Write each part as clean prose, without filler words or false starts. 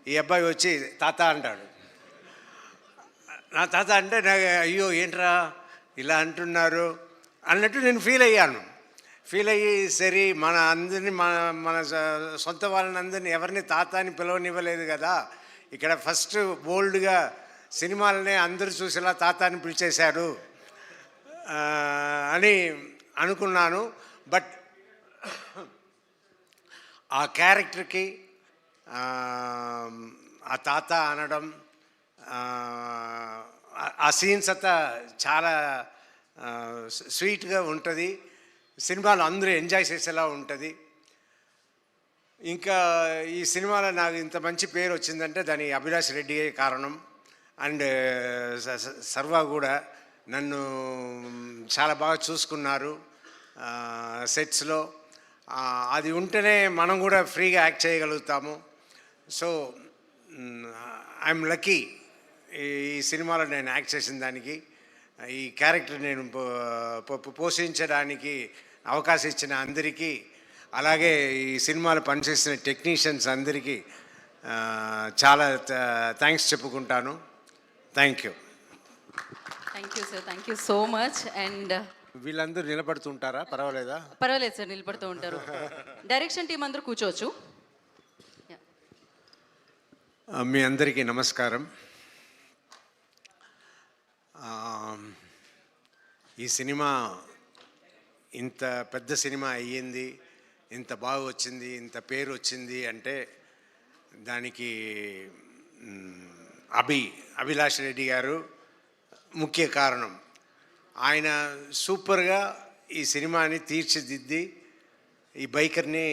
ఈ అబ్బాయి వచ్చి తాత అంటాడు. నా తాత అంటే నాకు అయ్యో ఏంట్రా ఇలా అంటున్నారు అన్నట్టు నేను ఫీల్ అయ్యాను. ఫీల్ అయ్యి సరే మన అందరినీ మన మన సొంత వాళ్ళని అందరినీ ఎవరిని తాత అని పిలవనివ్వలేదు కదా, ఇక్కడ ఫస్ట్ బోల్డ్గా సినిమాలనే అందరూ చూసేలా తాత అని పిలిచేశారు అని అనుకున్నాను. బట్ ఆ క్యారెక్టర్కి ఆ తాత అనడం, ఆ సీన్స్ అంతా చాలా స్వీట్గా ఉంటుంది. సినిమాలో అందరూ ఎంజాయ్ చేసేలా ఉంటుంది. ఇంకా ఈ సినిమాలో నాకు ఇంత మంచి పేరు వచ్చిందంటే దాని అభిలాష్ రెడ్డియే కారణం. అండ్ సర్వా కూడా నన్ను చాలా బాగా చూసుకున్నారు సెట్స్లో. అది ఉంటేనే మనం కూడా ఫ్రీగా యాక్ట్ చేయగలుగుతాము. సో ఐఎమ్ లక్కీ ఈ సినిమాలో నేను యాక్ట్ చేసిన దానికి, ఈ క్యారెక్టర్ నేను పోషించడానికి అవకాశం ఇచ్చిన అందరికీ, అలాగే ఈ సినిమాలో పనిచేసిన టెక్నీషియన్స్ అందరికీ చాలా థ్యాంక్స్ చెప్పుకుంటాను. Thank you. Thank you sir, thank you so much. And వీళ్ళందరూ నిలబడుతుంటారా? పర్వాలేదా? పర్వాలేదు సార్, నిలబడుతూ ఉంటారు. డైరెక్షన్ టీం అందరూ కూర్చోవచ్చు. మీ అందరికీ నమస్కారం. ఈ సినిమా ఇంత పెద్ద సినిమా అయ్యింది, ఇంత బాగా వచ్చింది, ఇంత పేరు వచ్చింది అంటే దానికి అభిలాష్ రెడ్డి గారు ముఖ్య కారణం. ఆయన సూపర్గా ఈ సినిమాని తీర్చిదిద్ది ఈ బైకర్ని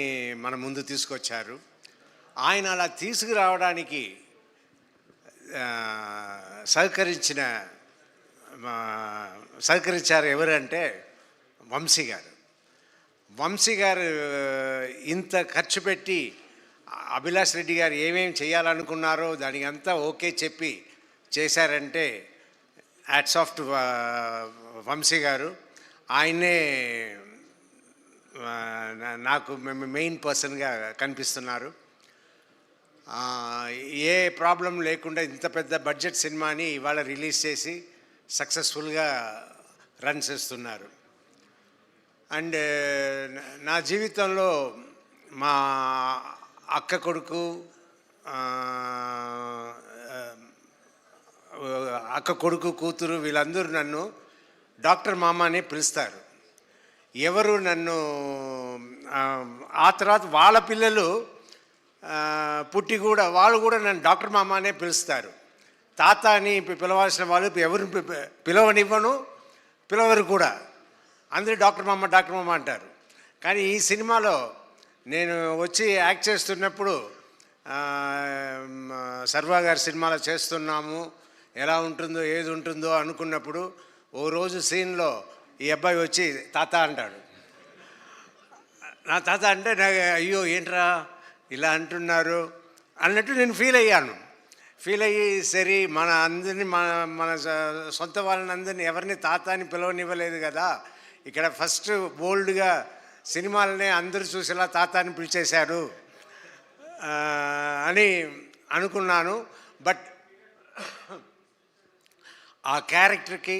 మన ముందు తీసుకొచ్చారు. ఆయన అలా తీసుకురావడానికి సహకరించారు ఎవరంటే వంశీ గారు. వంశీ గారు ఇంత ఖర్చు పెట్టి అభిలాష్ రెడ్డి గారు ఏమేమి చేయాలనుకున్నారో దానికి అంతా ఓకే చెప్పి చేశారంటే హ్యాట్స్ ఆఫ్ టు వంశీ గారు. ఆయనే నాకు మెయిన్ పర్సన్గా కనిపిస్తున్నారు. ఏ ప్రాబ్లం లేకుండా ఇంత పెద్ద బడ్జెట్ సినిమాని ఇవాళ రిలీజ్ చేసి సక్సెస్ఫుల్గా రన్ చేస్తున్నారు. అండ్ నా జీవితంలో మా అక్క కొడుకు, కూతురు వీళ్ళందరూ నన్ను డాక్టర్ మామ అని పిలుస్తారు. ఎవరు నన్ను ఆ తర్వాత వాళ్ళ పిల్లలు పుట్టి కూడా వాళ్ళు కూడా నన్ను డాక్టర్ మామ అనే పిలుస్తారు. తాత అని పిలవాల్సిన వాళ్ళు ఎవరిని పిలవరు కూడా, అందరూ డాక్టర్ మామ అంటారు. కానీ ఈ సినిమాలో నేను వచ్చి యాక్ట్ చేస్తున్నప్పుడు సర్వా గారి సినిమాలో చేస్తున్నాము, ఎలా ఉంటుందో ఏది ఉంటుందో అనుకున్నప్పుడు ఓ రోజు సీన్లో ఈ అబ్బాయి వచ్చి తాత అంటాడు. నా తాత అంటే నాకు అయ్యో ఏంట్రా ఇలా అంటున్నారు అన్నట్టు నేను ఫీల్ అయ్యాను. ఫీల్ అయ్యి సరే మన అందరినీ మన సొంత వాళ్ళని అందరినీ ఎవరిని తాత అని పిలవనివ్వలేదు కదా, ఇక్కడ ఫస్ట్ బోల్డ్గా సినిమాలనే అందరూ చూసేలా తాత అని పిలిచేశారు అని అనుకున్నాను. బట్ ఆ క్యారెక్టర్కి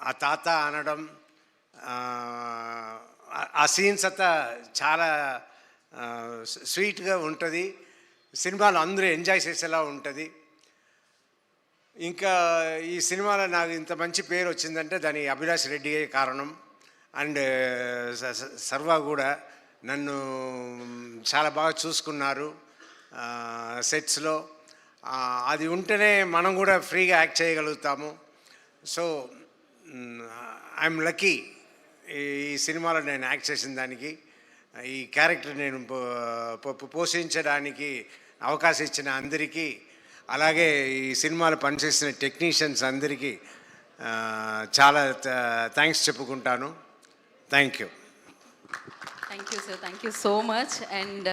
ఆ తాత అనడం, ఆ సీన్స్ అంతా చాలా స్వీట్గా ఉంటుంది. సినిమాలో అందరూ ఎంజాయ్ చేసేలా ఉంటుంది. ఇంకా ఈ సినిమాలో నాకు ఇంత మంచి పేరు వచ్చిందంటే దాని అభిలాష్ రెడ్డియే కారణం. అండ్ సర్వా కూడా నన్ను చాలా బాగా చూసుకున్నారు సెట్స్లో. అది ఉంటేనే మనం కూడా ఫ్రీగా యాక్ట్ చేయగలుగుతాము. సో ఐఎమ్ లక్కీ ఈ సినిమాలో నేను యాక్ట్ చేసిన దానికి, ఈ క్యారెక్టర్ నేను పోషించడానికి అవకాశం ఇచ్చిన అందరికీ, అలాగే ఈ సినిమాలో పనిచేసిన టెక్నీషియన్స్ అందరికీ చాలా థ్యాంక్స్ చెప్పుకుంటాను. Thank you. Thank you sir, thank you so much. And